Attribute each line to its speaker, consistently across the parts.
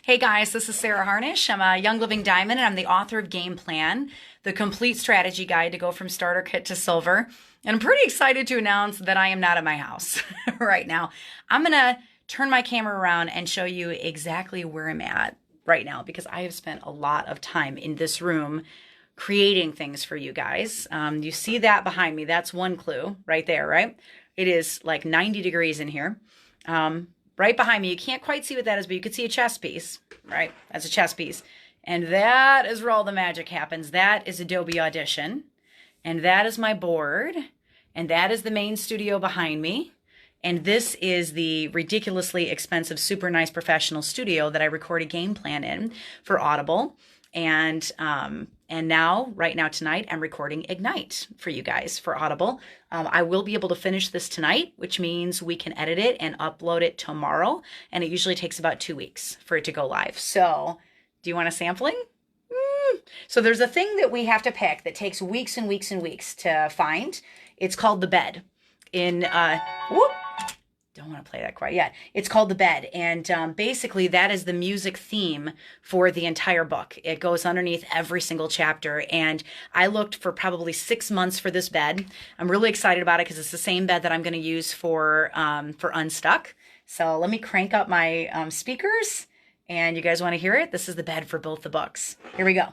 Speaker 1: Hey guys, this is Sarah Harnish. I'm a Young Living Diamond and I'm the author of Game Plan, the complete strategy guide to go from starter kit to silver. And I'm pretty excited to announce that I am not at my house right now. I'm going to turn my camera around and show you exactly where I'm at right now because I have spent a lot of time in this room creating things for you guys. You see that behind me. That's one clue right there, right? It is like 90 degrees in here. Right behind me, you can't quite see what that is, but you can see a chess piece, right? That's a chess piece. And that is where all the magic happens. That is Adobe Audition. And that is my board. And that is the main studio behind me. And this is the ridiculously expensive, super nice professional studio that I record a game plan in for Audible. And now, right now tonight, I'm recording Ignite for you guys for Audible. I will be able to finish this tonight, which means we can edit it and upload it tomorrow. And it usually takes about 2 weeks for it to go live. So do you want a sampling? So there's a thing that we have to pick that takes weeks and weeks and weeks to find. It's called the bed. Don't want to play that quite yet. It's called The Bed. And basically that is the music theme for the entire book. It goes underneath every single chapter. And I looked for probably 6 months for this bed. I'm really excited about it because it's the same bed that I'm going to use for Unstuck. So let me crank up my speakers and you guys want to hear it? This is the bed for both the books. Here we go.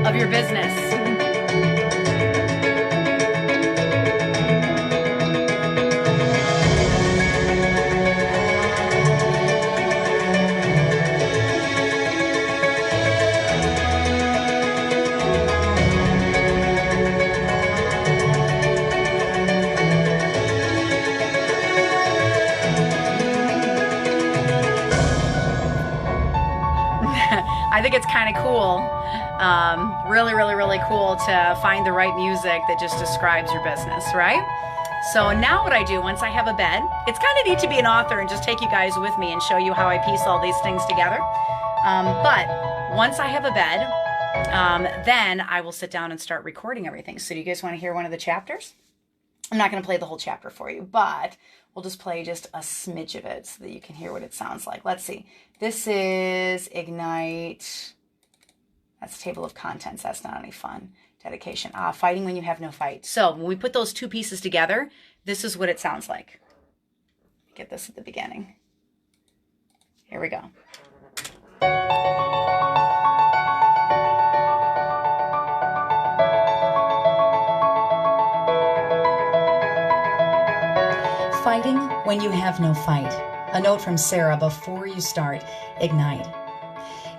Speaker 1: Of your business. I think it's kind of cool. Really cool to find the right music that just describes your business, right? So now what I do once I have a bed, it's kind of neat to be an author and just take you guys with me and show you how I piece all these things together. But once I have a bed, then I will sit down and start recording everything. So do you guys want to hear one of the chapters? I'm not going to play the whole chapter for you, but we'll just play just a smidge of it so that you can hear what it sounds like. Let's see. This is Ignite. That's table of contents. That's not any fun. Dedication. Fighting when you have no fight. So when we put those two pieces together, this is what it sounds like. Get this at the beginning. Here we go. Fighting when you have no fight. A note from Sarah before you start Ignite.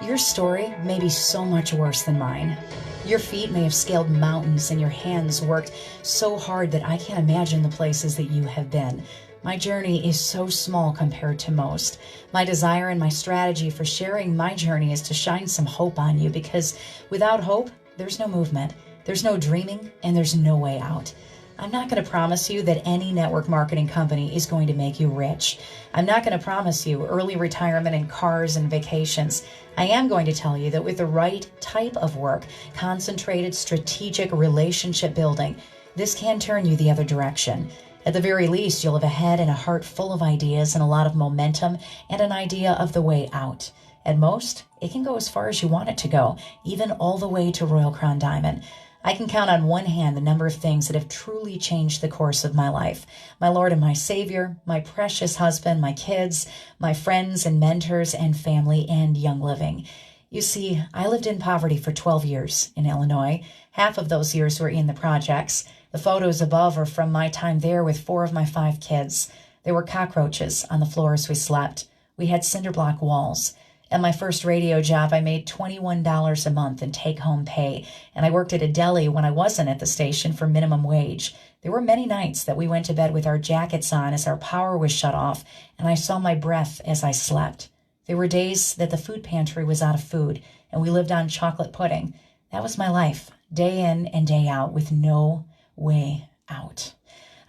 Speaker 1: Your story may be so much worse than mine. Your feet may have scaled mountains and your hands worked so hard that I can't imagine the places that you have been. My journey is so small compared to most. My desire and my strategy for sharing my journey is to shine some hope on you because without hope, there's no movement, there's no dreaming, and there's no way out. I'm not going to promise you that any network marketing company is going to make you rich. I'm not going to promise you early retirement and cars and vacations. I am going to tell you that with the right type of work, concentrated strategic relationship building, this can turn you the other direction. At the very least, you'll have a head and a heart full of ideas and a lot of momentum and an idea of the way out. At most, it can go as far as you want it to go, even all the way to Royal Crown Diamond. I can count on one hand the number of things that have truly changed the course of my life. My Lord and my Savior, my precious husband, my kids, my friends and mentors and family and Young Living. You see, I lived in poverty for 12 years in Illinois. Half of those years were in the projects. The photos above are from my time there with 4 of my 5 kids. There were cockroaches on the floors we slept. We had cinder block walls. At my first radio job, I made $21 a month in take-home pay, and I worked at a deli when I wasn't at the station for minimum wage. There were many nights that we went to bed with our jackets on as our power was shut off, and I saw my breath as I slept. There were days that the food pantry was out of food and we lived on chocolate pudding. That was my life, day in and day out, with no way out.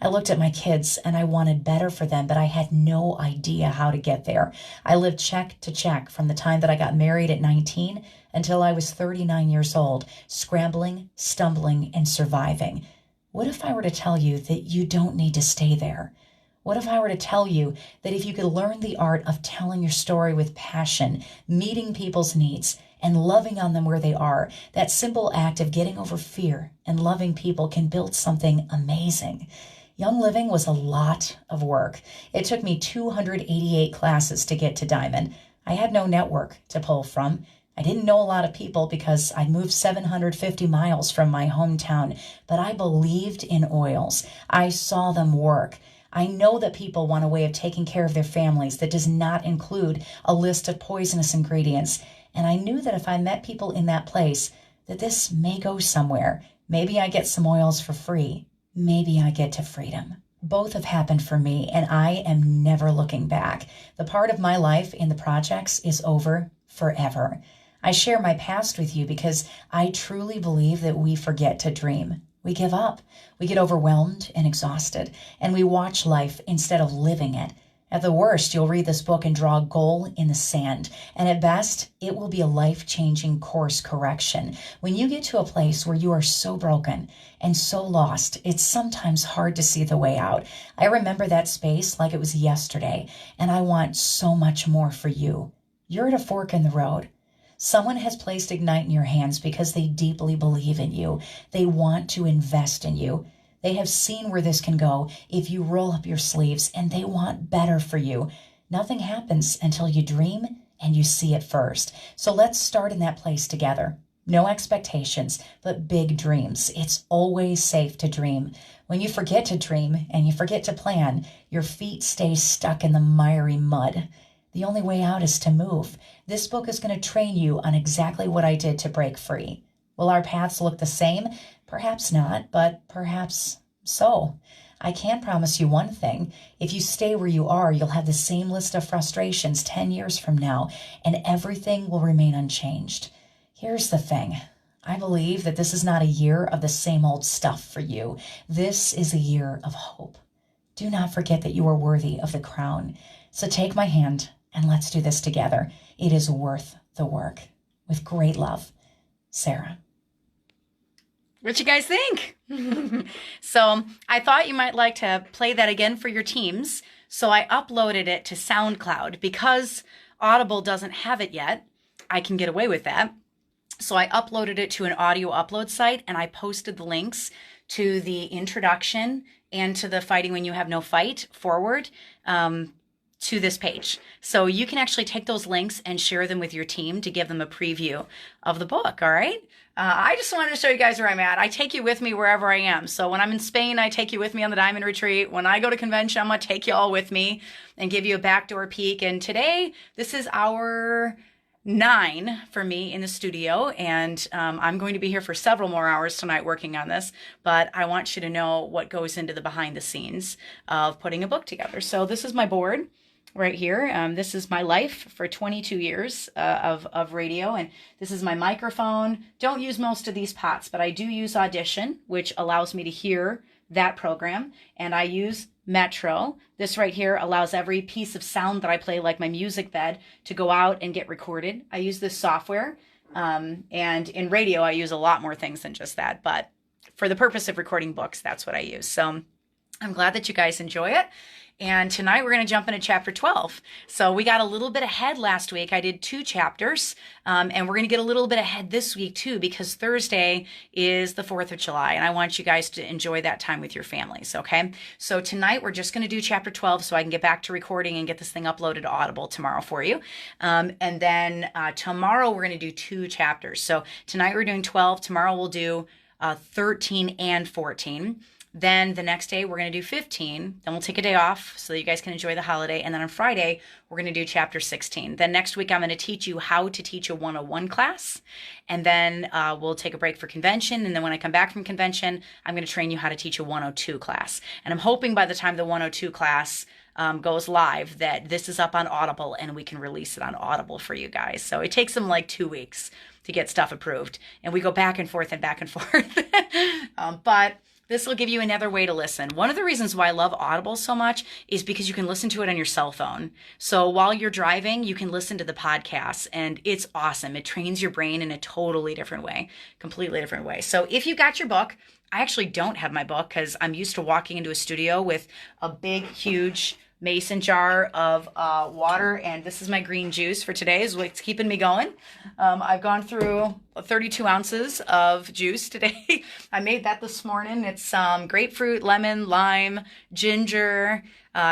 Speaker 1: I looked at my kids and I wanted better for them, but I had no idea how to get there. I lived check to check from the time that I got married at 19 until I was 39 years old, scrambling, stumbling, and surviving. What if I were to tell you that you don't need to stay there? What if I were to tell you that if you could learn the art of telling your story with passion, meeting people's needs, and loving on them where they are, that simple act of getting over fear and loving people can build something amazing? Young Living was a lot of work. It took me 288 classes to get to Diamond. I had no network to pull from. I didn't know a lot of people because I moved 750 miles from my hometown, but I believed in oils. I saw them work. I know that people want a way of taking care of their families that does not include a list of poisonous ingredients. And I knew that if I met people in that place, that this may go somewhere. Maybe I get some oils for free. Maybe I get to freedom. Both have happened for me, and I am never looking back. The part of my life in the projects is over forever. I share my past with you because I truly believe that we forget to dream. We give up. We get overwhelmed and exhausted, and we watch life instead of living it. At the worst, you'll read this book and draw a goal in the sand, and at best, it will be a life-changing course correction. When you get to a place where you are so broken and so lost, it's sometimes hard to see the way out. I remember that space like it was yesterday, and I want so much more for you. You're at a fork in the road. Someone has placed Ignite in your hands because they deeply believe in you. They want to invest in you. They have seen where this can go if you roll up your sleeves, and they want better for you. Nothing happens until you dream and you see it first. So let's start in that place together. No expectations, but big dreams. It's always safe to dream. When you forget to dream and you forget to plan, your feet stay stuck in the miry mud. The only way out is to move. This book is going to train you on exactly what I did to break free. Will our paths look the same? Perhaps not, but perhaps so. I can promise you one thing. If you stay where you are, you'll have the same list of frustrations 10 years from now, and everything will remain unchanged. Here's the thing. I believe that this is not a year of the same old stuff for you. This is a year of hope. Do not forget that you are worthy of the crown. So take my hand and let's do this together. It is worth the work. With great love, Sarah.
Speaker 2: What you guys think? So I thought you might like to play that again for your teams. So I uploaded it to SoundCloud. Because Audible doesn't have it yet, I can get away with that. So I uploaded it to an audio upload site, and I posted the links to the introduction and to the Fighting When You Have No Fight forward to this page. So you can actually take those links and share them with your team to give them a preview of the book, all right? I just wanted to show you guys where I'm at. I take you with me wherever I am. So when I'm in Spain, I take you with me on the Diamond Retreat. When I go to convention, I'm going to take you all with me and give you a backdoor peek. And today, this is hour 9 for me in the studio, and I'm going to be here for several more hours tonight working on this, but I want you to know what goes into the behind the scenes of putting a book together. So this is my board right here. This is my life for 22 years of radio, and this is my microphone. Don't use most of these pots, but I do use Audition, which allows me to hear that program, and I use Metro. This right here allows every piece of sound that I play, like my music bed, to go out and get recorded. I use this software, and in radio I use a lot more things than just that, but for the purpose of recording books, that's what I use. So I'm glad that you guys enjoy it. And tonight we're going to jump into chapter 12. So we got a little bit ahead last week. I did 2 chapters, and we're going to get a little bit ahead this week too, because Thursday is the 4th of July, and I want you guys to enjoy that time with your families, okay? So tonight we're just going to do chapter 12 so I can get back to recording and get this thing uploaded to Audible tomorrow for you. And then tomorrow we're going to do 2 chapters. So tonight we're doing 12. Tomorrow we'll do 13 and 14. Then the next day, we're going to do 15. Then we'll take a day off so that you guys can enjoy the holiday. And then on Friday, we're going to do chapter 16. Then next week, I'm going to teach you how to teach a 101 class. And then we'll take a break for convention. And then when I come back from convention, I'm going to train you how to teach a 102 class. And I'm hoping by the time the 102 class goes live, that this is up on Audible and we can release it on Audible for you guys. So it takes them like 2 weeks to get stuff approved. And we go back and forth and back and forth. But this will give you another way to listen. One of the reasons why I love Audible so much is because you can listen to it on your cell phone. So while you're driving, you can listen to the podcasts, and it's awesome. It trains your brain in a totally different way, completely different way. So if you got your book, I actually don't have my book because I'm used to walking into a studio with a big, huge mason jar of water, and this is my green juice for today, is what's keeping me going. I've gone through 32 ounces of juice today. I made that this morning. It's grapefruit, lemon, lime, ginger,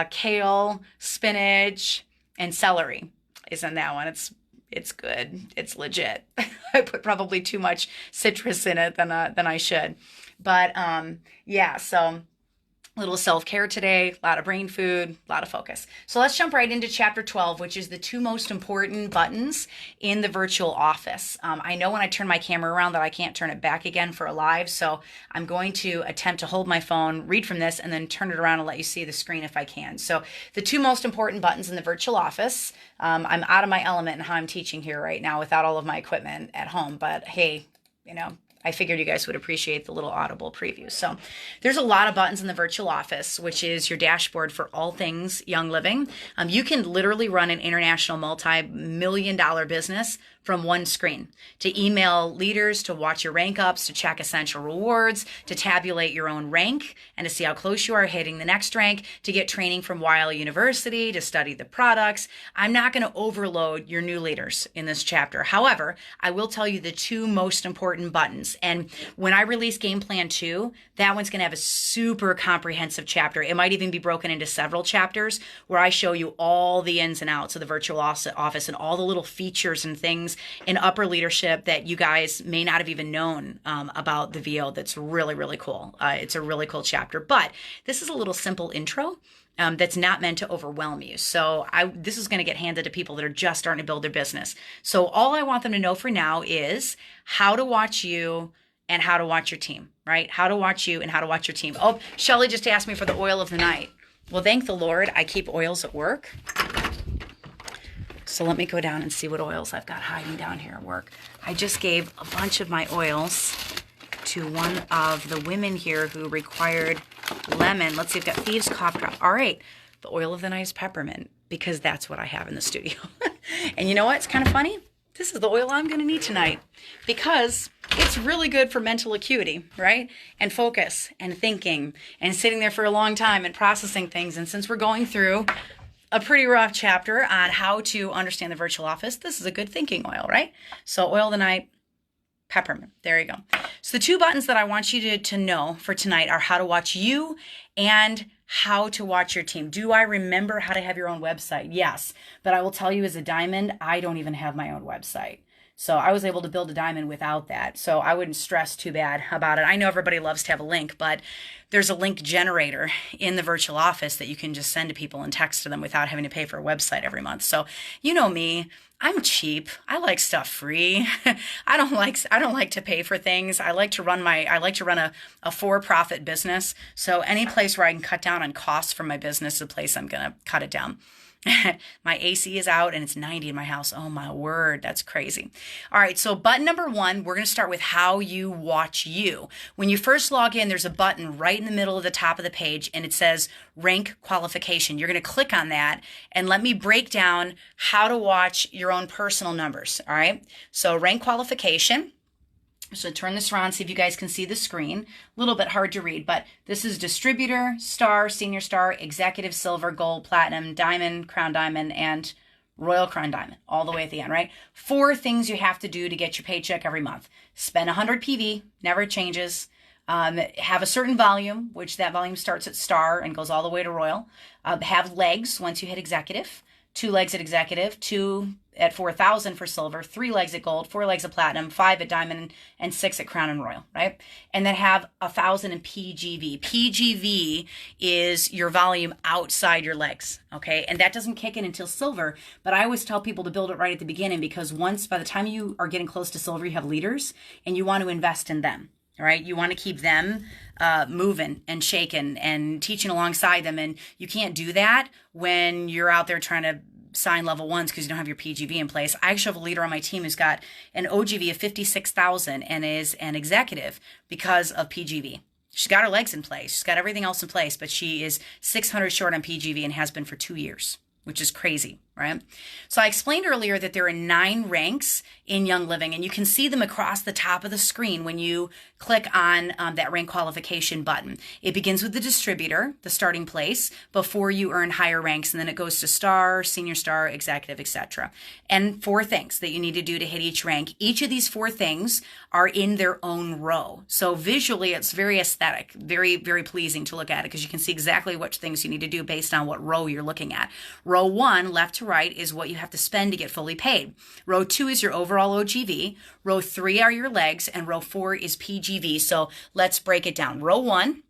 Speaker 2: kale, spinach, and celery is in that one. It's good. It's legit. I put probably too much citrus in it than I should. But yeah, so little self-care today, a lot of brain food, a lot of focus. So let's jump right into chapter 12, which is the 2 most important buttons in the virtual office. I know when I turn my camera around that I can't turn it back again for a live, so I'm going to attempt to hold my phone, read from this, and then turn it around and let you see the screen if I can. So the 2 most important buttons in the virtual office. I'm out of my element in how I'm teaching here right now without all of my equipment at home, but hey, I figured you guys would appreciate the little Audible preview. So there's a lot of buttons in the virtual office, which is your dashboard for all things Young Living. You can literally run an international multi-million-dollar business from one screen, to email leaders, to watch your rank ups, to check essential rewards, to tabulate your own rank, and to see how close you are hitting the next rank, to get training from Weil University, to study the products. I'm not going to overload your new leaders in this chapter. However, I will tell you the 2 most important buttons. And when I release Game Plan 2, that one's going to have a super comprehensive chapter. It might even be broken into several chapters where I show you all the ins and outs of the virtual office and all the little features and things in upper leadership that you guys may not have even known about the VO. That's really, really cool. It's a really cool chapter. But this is a little simple intro that's not meant to overwhelm you. So this is going to get handed to people that are just starting to build their business. So all I want them to know for now is how to watch you and how to watch your team, right? How to watch you and how to watch your team. Oh, Shelly just asked me for the oil of the night. Well, thank the Lord, I keep oils at work. So let me go down and see what oils I've got hiding down here at work. I just gave a bunch of my oils to one of the women here who required lemon. Let's see, I've got Thieves Cough Drop. All right, the oil of the night is peppermint because that's what I have in the studio. And you know what? It's kind of funny. This is the oil I'm going to need tonight because it's really good for mental acuity, right? And focus and thinking and sitting there for a long time and processing things. And since we're going through a pretty rough chapter on how to understand the virtual office, this is a good thinking oil, right? So oil of the night, peppermint. There you go. So the 2 buttons that I want you to know for tonight are how to watch you and how to watch your team. Do I remember how to have your own website? Yes. But I will tell you as a diamond, I don't even have my own website. So I was able to build a diamond without that. So I wouldn't stress too bad about it. I know everybody loves to have a link, but there's a link generator in the virtual office that you can just send to people and text to them without having to pay for a website every month. So you know me, I'm cheap. I like stuff free. I don't like to pay for things. I like to run a for-profit business. So any place where I can cut down on costs for my business is a place I'm going to cut it down. My AC is out and it's 90 in my house. Oh my word, that's crazy. All right, so button number 1, we're going to start with how you watch you. When you first log in, there's a button right in the middle of the top of the page and it says rank qualification. You're going to click on that and let me break down how to watch your own personal numbers. All right, so rank qualification. So turn this around, see if you guys can see the screen. A little bit hard to read, but this is distributor, star, senior star, executive, silver, gold, platinum, diamond, crown diamond, and royal crown diamond, all the way at the end, right? 4 things you have to do to get your paycheck every month. Spend 100 PV, never changes. Have a certain volume, which that volume starts at star and goes all the way to royal. Have legs once you hit executive. 2 legs at executive, 2 at 4,000 for silver, 3 legs at gold, 4 legs at platinum, 5 at diamond, and 6 at crown and royal, right? And then have 1,000 in PGV. PGV is your volume outside your legs, okay? And that doesn't kick in until silver, but I always tell people to build it right at the beginning because by the time you are getting close to silver, you have leaders and you want to invest in them. All right. You want to keep them moving and shaking and teaching alongside them. And you can't do that when you're out there trying to sign level ones because you don't have your PGV in place. I actually have a leader on my team who's got an OGV of 56,000 and is an executive because of PGV. She's got her legs in place. She's got everything else in place, but she is 600 short on PGV and has been for 2 years, which is crazy, right? So I explained earlier that there are 9 ranks in Young Living, and you can see them across the top of the screen when you click on that rank qualification button. It begins with the distributor, the starting place, before you earn higher ranks, and then it goes to star, senior star, executive, etc. And 4 things that you need to do to hit each rank. Each of these 4 things are in their own row. So visually, it's very aesthetic, very, very pleasing to look at it because you can see exactly what things you need to do based on what row you're looking at. Row 1, left to right, is what you have to spend to get fully paid. Row 2 is your overall OGV. Row 3 are your legs, and row 4 is PGV. So let's break it down. Row 1,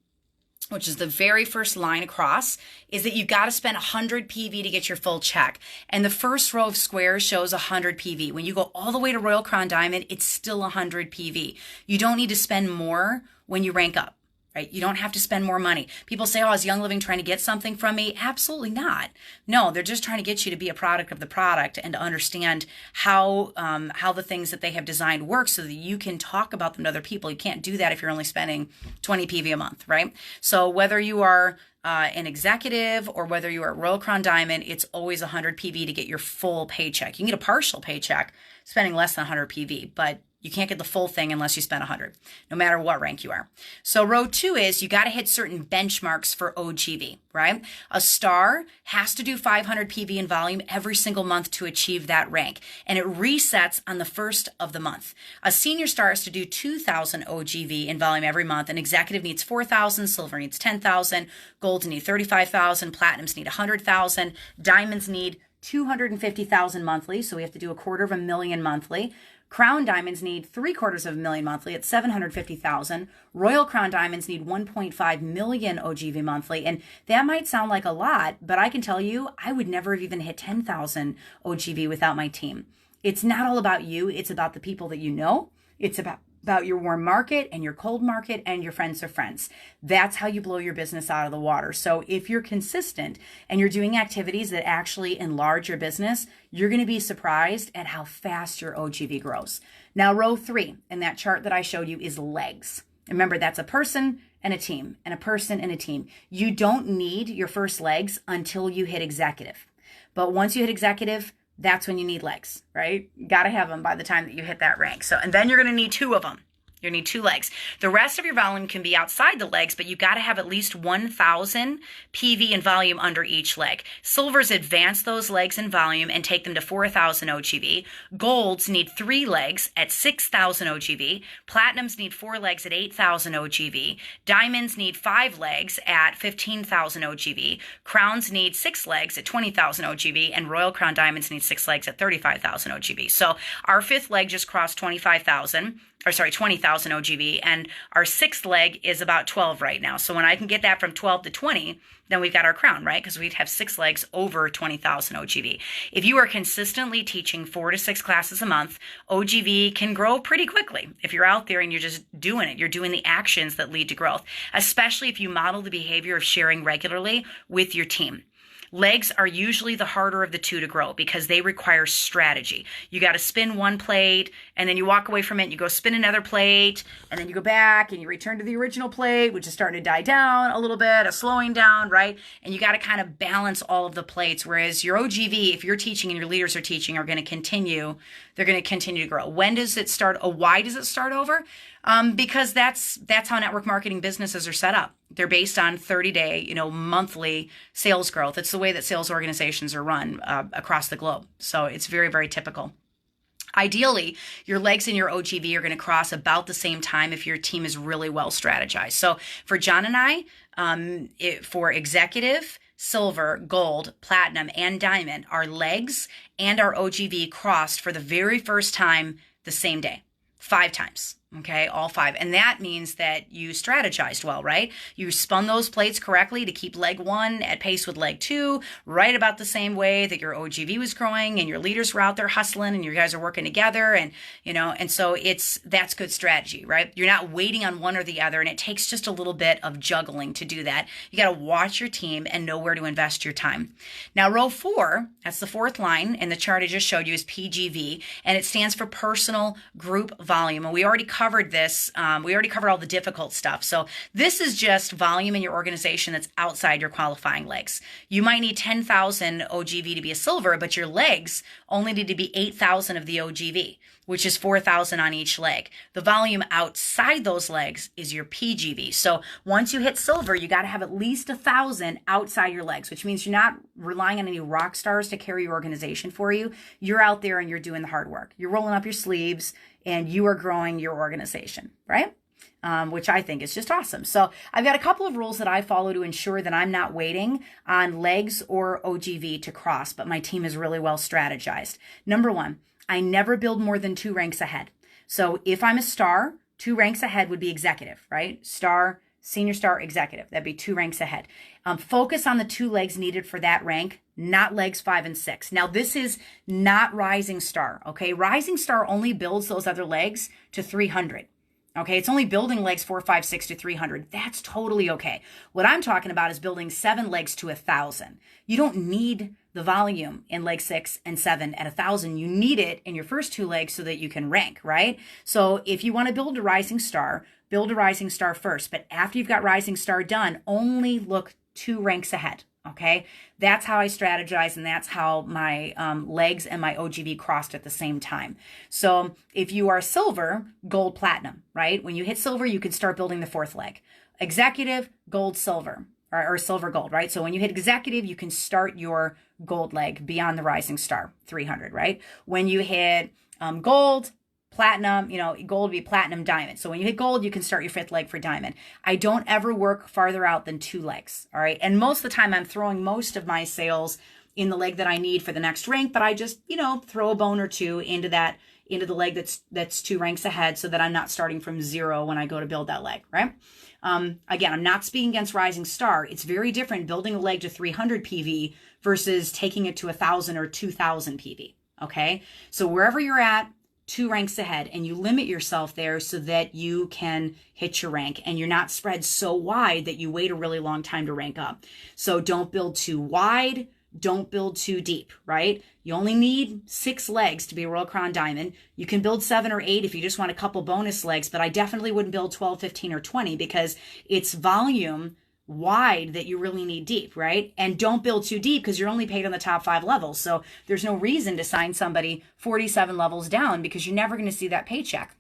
Speaker 2: which is the very first line across, is that you got to spend 100 PV to get your full check. And the first row of squares shows 100 PV. When you go all the way to Royal Crown Diamond, it's still 100 PV. You don't need to spend more when you rank up. Right? You don't have to spend more money. People say, oh, is Young Living trying to get something from me? Absolutely not. No, they're just trying to get you to be a product of the product and to understand how the things that they have designed work so that you can talk about them to other people. You can't do that if you're only spending 20 PV a month, right? So whether you are an executive or whether you are at Royal Crown Diamond, it's always 100 PV to get your full paycheck. You can get a partial paycheck spending less than 100 PV, but you can't get the full thing unless you spend 100, no matter what rank you are. So row 2 is you got to hit certain benchmarks for OGV, right? A star has to do 500 PV in volume every single month to achieve that rank, and it resets on the first of the month. A senior star has to do 2,000 OGV in volume every month. An executive needs 4,000, silver needs 10,000, gold need 35,000, platinums need 100,000, diamonds need 250,000 monthly, so we have to do 250,000 monthly. Crown Diamonds need 750,000 monthly at 750,000. Royal Crown Diamonds need 1.5 million OGV monthly. And that might sound like a lot, but I can tell you, I would never have even hit 10,000 OGV without my team. It's not all about you. It's about the people that you know. It's about your warm market and your cold market and your friends of friends. That's how you blow your business out of the water. So if you're consistent and you're doing activities that actually enlarge your business, you're going to be surprised at how fast your OGV grows. Now, row 3 in that chart that I showed you is legs. Remember, that's a person and a team, and a person and a team. You don't need your first legs until you hit executive. But once you hit executive, that's when you need legs, right? You got to have them by the time that you hit that rank. So, and then you're going to need 2 of them. You need 2 legs. The rest of your volume can be outside the legs, but you got to have at least 1,000 PV in volume under each leg. Silvers advance those legs in volume and take them to 4,000 OGV. Golds need 3 legs at 6,000 OGV. Platinums need 4 legs at 8,000 OGV. Diamonds need 5 legs at 15,000 OGV. Crowns need 6 legs at 20,000 OGV, and Royal Crown Diamonds need 6 legs at 35,000 OGV. So our 5th leg just crossed 20,000 OGV, and our 6th leg is about 12 right now. So when I can get that from 12 to 20, then we've got our crown, right? Because we'd have 6 legs over 20,000 OGV. If you are consistently teaching 4 to 6 classes a month, OGV can grow pretty quickly. If you're out there and you're just doing it, you're doing the actions that lead to growth, especially if you model the behavior of sharing regularly with your team. Legs are usually the harder of the 2 to grow because they require strategy. You got to spin one plate and then you walk away from it and you go spin another plate and then you go back and you return to the original plate, which is starting to die down a little bit, a slowing down, right? And you got to kind of balance all of the plates. Whereas your OGV, if you're teaching and your leaders are teaching, are going to continue. They're going to continue to grow. When does it start? Why does it start over? Because that's how network marketing businesses are set up. They're based on 30-day, monthly sales growth. It's the way that sales organizations are run across the globe. So it's very, very typical. Ideally, your legs and your OGV are going to cross about the same time if your team is really well strategized. So for John and I, for executive, silver, gold, platinum, and diamond, our legs and our OGV crossed for the very first time the same day. 5 times. Okay, all 5. And that means that you strategized well, right? You spun those plates correctly to keep leg 1 at pace with leg 2, right about the same way that your OGV was growing and your leaders were out there hustling and you guys are working together. And, and so that's good strategy, right? You're not waiting on one or the other. And it takes just a little bit of juggling to do that. You got to watch your team and know where to invest your time. Now, row 4, that's the 4th line in the chart I just showed you, is PGV, and it stands for personal group volume. And we already covered this. We already covered all the difficult stuff. So this is just volume in your organization that's outside your qualifying legs. You might need 10,000 OGV to be a silver, but your legs only need to be 8,000 of the OGV, which is 4,000 on each leg. The volume outside those legs is your PGV. So once you hit silver, you got to have at least 1,000 outside your legs, which means you're not relying on any rock stars to carry your organization for you. You're out there and you're doing the hard work. You're rolling up your sleeves and you are growing your organization, right? Which I think is just awesome. So I've got a couple of rules that I follow to ensure that I'm not waiting on legs or OGV to cross, but my team is really well strategized. Number 1, I never build more than 2 ranks ahead. So if I'm a star, 2 ranks ahead would be executive, right? Star, senior star, executive. That'd be 2 ranks ahead. Focus on the 2 legs needed for that rank, not legs 5 and 6. Now, this is not rising star, okay? Rising star only builds those other legs to 300. Okay, it's only building legs 4, 5, 6 to 300. That's totally okay. What I'm talking about is building 7 legs to 1,000. You don't need the volume in leg 6 and 7 at 1,000. You need it in your first 2 legs so that you can rank, right? So if you want to build a rising star, build a rising star first. But after you've got rising star done, only look 2 ranks ahead. Okay, that's how I strategize, and that's how my legs and my OGV crossed at the same time. So if you are silver, gold, platinum, right? When you hit silver, you can start building the 4th leg. Executive, gold, silver, or silver, gold, right? So when you hit executive, you can start your gold leg beyond the rising star, 300, right? When you hit gold, platinum, gold would be platinum, diamond. So when you hit gold, you can start your 5th leg for diamond. I don't ever work farther out than 2 legs. All right. And most of the time I'm throwing most of my sales in the leg that I need for the next rank, but I just, throw a bone or 2 into the leg that's 2 ranks ahead so that I'm not starting from 0 when I go to build that leg. Right. Again, I'm not speaking against rising star. It's very different building a leg to 300 PV versus taking it to 1,000 or 2,000 PV. Okay. So wherever you're at, 2 ranks ahead, and you limit yourself there so that you can hit your rank and you're not spread so wide that you wait a really long time to rank up. So don't build too wide, don't build too deep, right? You only need 6 legs to be a Royal Crown Diamond. You can build 7 or 8 if you just want a couple bonus legs, but I definitely wouldn't build 12, 15, or 20 because it's volume wide that you really need deep, right? And don't build too deep because you're only paid on the top 5 levels. So there's no reason to sign somebody 47 levels down because you're never going to see that paycheck.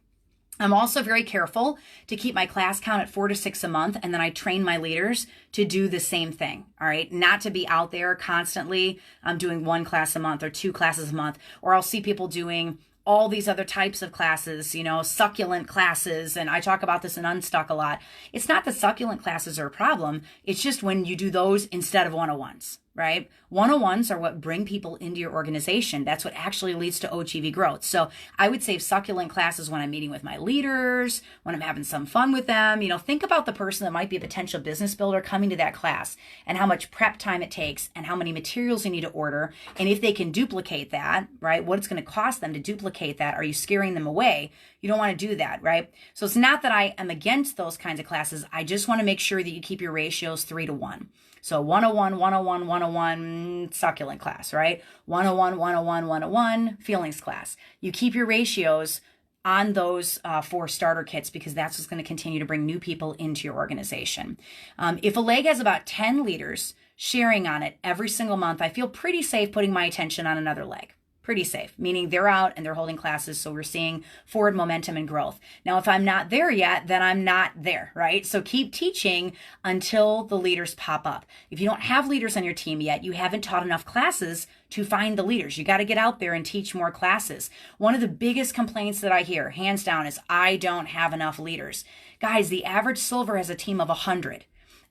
Speaker 2: I'm also very careful to keep my class count at 4 to 6 a month. And then I train my leaders to do the same thing. All right. Not to be out there constantly doing 1 class a month or 2 classes a month, or I'll see people doing all these other types of classes, succulent classes. And I talk about this in Unstuck a lot. It's not that succulent classes are a problem. It's just when you do those instead of 101s, right? 101s are what bring people into your organization. That's what actually leads to OGV growth. So I would save succulent classes when I'm meeting with my leaders, when I'm having some fun with them. Think about the person that might be a potential business builder coming to that class and how much prep time it takes and how many materials you need to order. And if they can duplicate that, right, what it's going to cost them to duplicate that. Are you scaring them away? You don't want to do that, right? So it's not that I am against those kinds of classes. I just want to make sure that you keep your ratios 3 to 1. So 101, 101, 101, succulent class, right? 101, 101, 101, feelings class. You keep your ratios on those 4 starter kits because that's what's going to continue to bring new people into your organization. If a leg has about 10 leaders sharing on it every single month, I feel pretty safe putting my attention on another leg. Pretty safe, meaning they're out and they're holding classes. So we're seeing forward momentum and growth. Now, if I'm not there yet, then I'm not there, right? So keep teaching until the leaders pop up. If you don't have leaders on your team yet, you haven't taught enough classes to find the leaders. You got to get out there and teach more classes. One of the biggest complaints that I hear, hands down, is I don't have enough leaders. Guys, the average silver has a team of 100.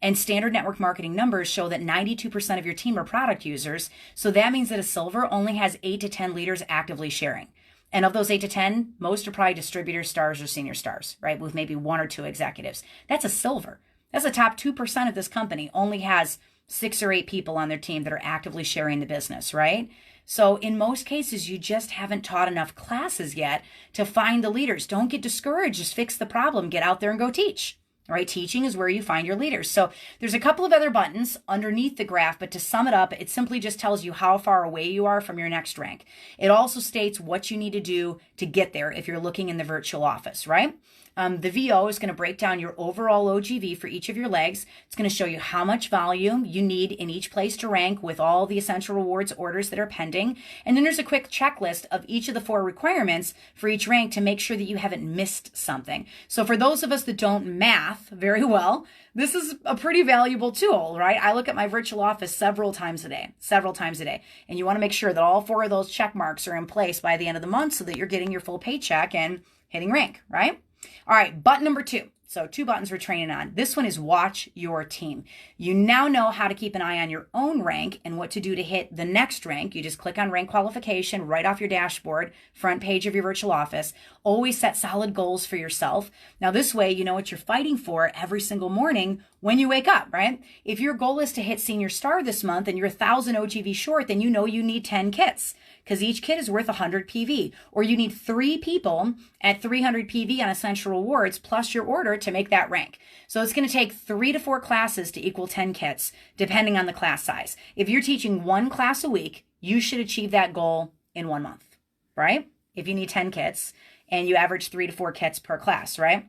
Speaker 2: And standard network marketing numbers show that 92% of your team are product users. So that means that a silver only has 8 to 10 leaders actively sharing. And of those 8 to 10, most are probably distributors, stars, or senior stars, right? With maybe 1 or 2 executives. That's a silver. That's the top 2% of this company only has 6 or 8 people on their team that are actively sharing the business, right? So in most cases, you just haven't taught enough classes yet to find the leaders. Don't get discouraged. Just fix the problem. Get out there and go teach. Right? Teaching is where you find your leaders. So there's a couple of other buttons underneath the graph, but to sum it up, it simply just tells you how far away you are from your next rank. It also states what you need to do to get there if you're looking in the virtual office, right? The VO is going to break down your overall OGV for each of your legs. It's going to show you how much volume you need in each place to rank with all the essential rewards orders that are pending. And then there's a quick checklist of each of the 4 requirements for each rank to make sure that you haven't missed something. So for those of us that don't math very well, this is a pretty valuable tool, right? I look at my virtual office several times a day. And you want to make sure that all 4 of those check marks are in place by the end of the month so that you're getting your full paycheck and hitting rank, right? All right, button number 2. So 2 buttons we're training on. This one is watch your team. You now know how to keep an eye on your own rank and what to do to hit the next rank. You just click on rank qualification right off your dashboard, front page of your virtual office. Always set solid goals for yourself. Now this way, you know what you're fighting for every single morning when you wake up, right? If your goal is to hit senior star this month and you're 1,000 OGV short, then you know you need 10 kits because each kit is worth 100 PV. Or you need 3 people at 300 PV on essential rewards plus your order to make that rank. So it's going to take 3 to 4 classes to equal 10 kits, depending on the class size. If you're teaching 1 class a week, you should achieve that goal in 1 month, right? If you need 10 kits and you average 3 to 4 kits per class, right?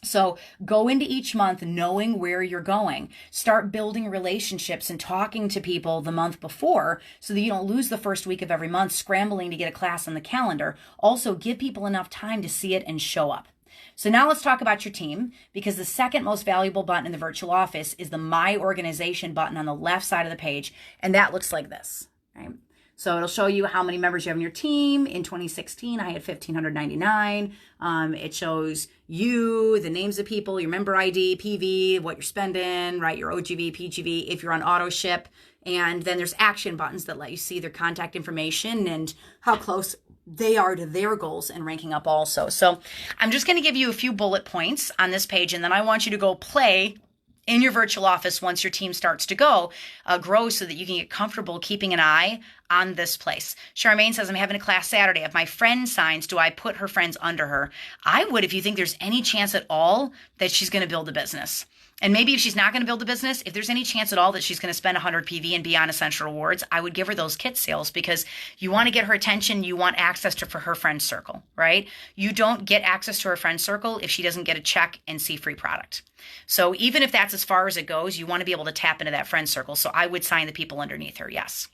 Speaker 2: So go into each month knowing where you're going. Start building relationships and talking to people the month before so that you don't lose the first week of every month scrambling to get a class on the calendar. Also, give people enough time to see it and show up. So now let's talk about your team, because the second most valuable button in the virtual office is the My Organization button on the left side of the page, and that looks like this, right? So it'll show you how many members you have in your team. In 2016, I had 1,599. It shows you, the names of people, your member ID, PV, what you're spending, right? Your OGV, PGV, if you're on auto ship. And then there's action buttons that let you see their contact information and how close they are to their goals and ranking up also. So I'm just going to give you a few bullet points on this page, and then I want you to go play in your virtual office once your team starts to grow so that you can get comfortable keeping an eye on this place. Charmaine says, I'm having a class Saturday. If my friend signs, do I put her friends under her? I would if you think there's any chance at all that she's going to build a business. And maybe if she's not going to build a business, if there's any chance at all that she's going to spend 100 PV and be on essential rewards, I would give her those kit sales because you want to get her attention. You want access to for her friend circle, right? You don't get access to her friend circle if she doesn't get a check and see free product. So even if that's as far as it goes, you want to be able to tap into that friend circle. So I would sign the people underneath her, yes.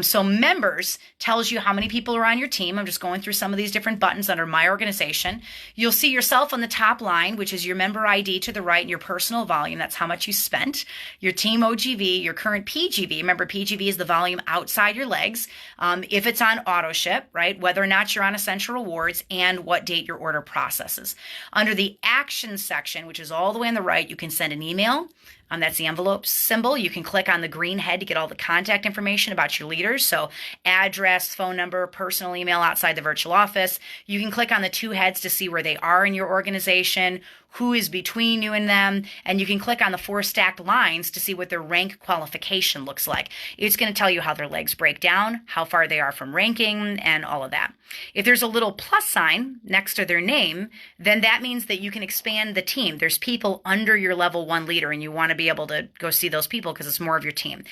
Speaker 2: So members tells you how many people are on your team. I'm just going through some of these different buttons under My Organization. You'll see yourself on the top line, which is your member ID to the right and your personal volume. That's how much you spent. Your team OGV, your current PGV. Remember, PGV is the volume outside your legs. If it's on auto ship, right? Whether or not you're on essential rewards and what date your order processes. Under the action section, which is all the way on the right, you can send an email. That's the envelope symbol. You can click on the green head to get all the contact information about your leaders. So address, phone number, personal email outside the virtual office. You can click on the 2 heads to see where they are in your organization, who is between you and them, and you can click on the 4 stacked lines to see what their rank qualification looks like. It's going to tell you how their legs break down, how far they are from ranking, and all of that. If there's a little plus sign next to their name, then that means that you can expand the team. There's people under your level 1 leader, and you want to be able to go see those people because it's more of your team.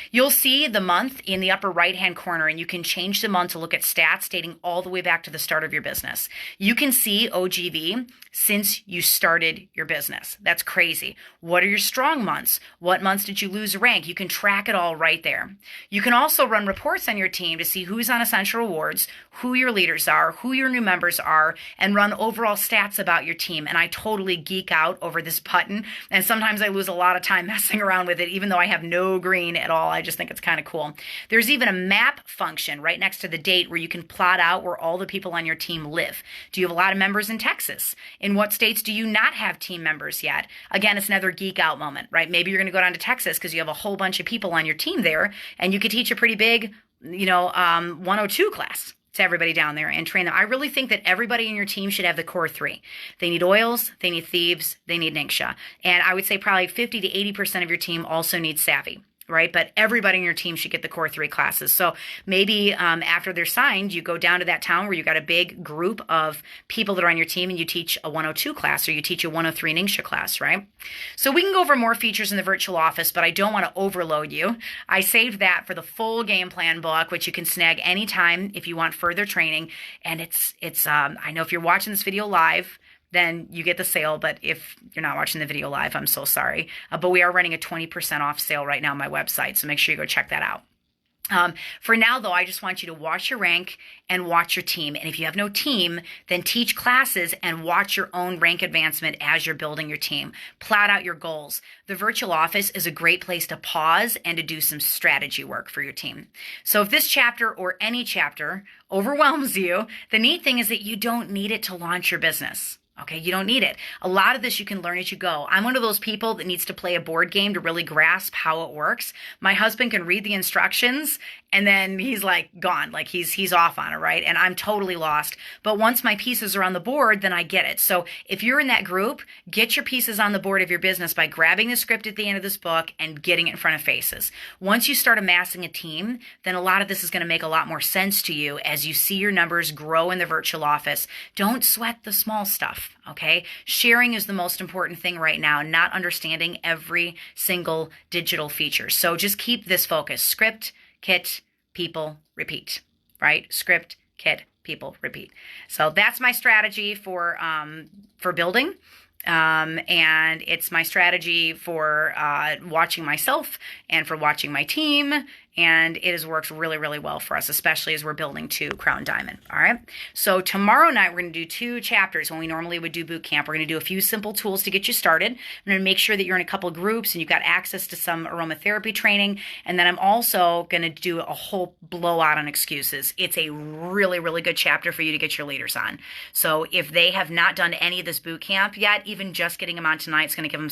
Speaker 2: You'll see the month in the upper right-hand corner, and you can change the month to look at stats dating all the way back to the start of your business. You can see OGV since you started your business. That's crazy. What are your strong months? What months did you lose a rank? You can track it all right there. You can also run reports on your team to see who's on essential rewards, who your leaders are, who your new members are, and run overall stats about your team. And I totally geek out over this button. And sometimes I lose a lot of time messing around with it, even though I have no green at all. I just think it's kind of cool. There's even a map function right next to the date where you can plot out where all the people on your team live. Do you have a lot of members in Texas? In what states do you not have team members yet? Again, it's another geek out moment, right? Maybe you're going to go down to Texas because you have a whole bunch of people on your team there, and you could teach a pretty big, 102 class. to everybody down there and train them. I really think that everybody in your team should have the core three. They need oils, they need thieves, they need Ningxia. And I would say probably 50 to 80% of your team also needs savvy. Right? But everybody in your team should get the core three classes. So maybe after they're signed, you go down to that town where you got a big group of people that are on your team and you teach a 102 class or you teach a 103 Ningxia class, right? So we can go over more features in the virtual office, but I don't want to overload you. I saved that for the full game plan book, which you can snag anytime if you want further training. And it's I know if you're watching this video live, then you get the sale. But if you're not watching the video live, I'm so sorry. But we are running a 20% off sale right now on my website. So make sure you go check that out. For now, though, I just want you to watch your rank and watch your team. And if you have no team, then teach classes and watch your own rank advancement as you're building your team. Plot out your goals. The virtual office is a great place to pause and to do some strategy work for your team. So if this chapter or any chapter overwhelms you, the neat thing is that you don't need it to launch your business. Okay, you don't need it. A lot of this you can learn as you go. I'm one of those people that needs to play a board game to really grasp how it works. My husband can read the instructions and then he's like gone, like he's off on it, right? And I'm totally lost. But once my pieces are on the board, then I get it. So if you're in that group, get your pieces on the board of your business by grabbing the script at the end of this book and getting it in front of faces. Once you start amassing a team, then a lot of this is going to make a lot more sense to you as you see your numbers grow in the virtual office. Don't sweat the small stuff, okay? Sharing is the most important thing right now, not understanding every single digital feature. So just keep this focus. Script, kit, people, repeat, right? Script, kit, people, repeat. So that's my strategy for building. And it's my strategy for watching myself and for watching my team. And it has worked really, really well for us, especially as we're building to Crown Diamond. All right. So tomorrow night, we're going to do 2 chapters when we normally would do boot camp. We're going to do a few simple tools to get you started. I'm going to make sure that you're in a couple of groups and you've got access to some aromatherapy training. And then I'm also going to do a whole blowout on excuses. It's a really, really good chapter for you to get your leaders on. So if they have not done any of this boot camp yet, even just getting them on tonight, it's going to give them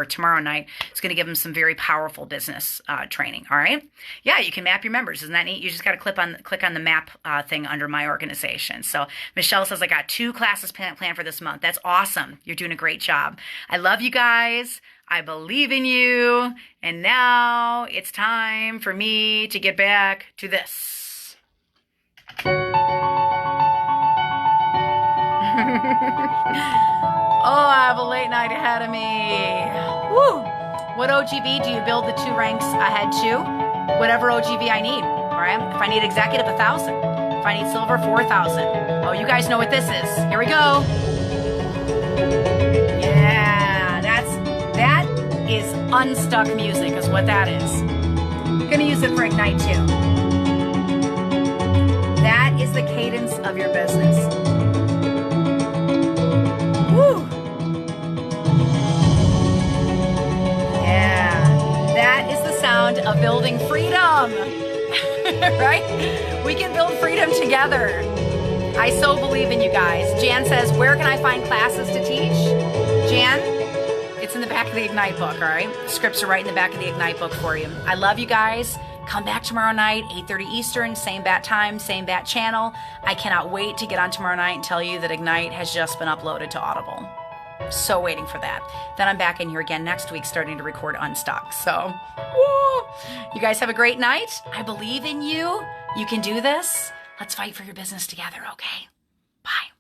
Speaker 2: tomorrow night, it's going to give them some very powerful business training. All right. Yeah, you can map your members. Isn't that neat? You just got to click on the map thing under my organization. So Michelle says, I got 2 classes planned for this month. That's awesome. You're doing a great job. I love you guys. I believe in you. And now it's time for me to get back to this. Oh, I have a late night ahead of me. Woo! What OGV do you build the 2 ranks ahead to? Whatever OGV I need, all right? If I need executive, 1,000. If I need silver, 4,000. Oh, you guys know what this is. Here we go. Yeah, that is unstuck music is what that is. I'm gonna use it for Ignite too. That is the cadence of your business. Woo! Of building freedom, right? We can build freedom together. I so believe in you guys. Jan says, where can I find classes to teach? Jan, it's in the back of the Ignite book, all right? The scripts are right in the back of the Ignite book for you. I love you guys. Come back tomorrow night, 8:30 Eastern, same bat time, same bat channel. I cannot wait to get on tomorrow night and tell you that Ignite has just been uploaded to Audible. So waiting for that. Then I'm back in here again next week starting to record Unstuck. So, woo! You guys have a great night. I believe in you. You can do this. Let's fight for your business together, okay? Bye.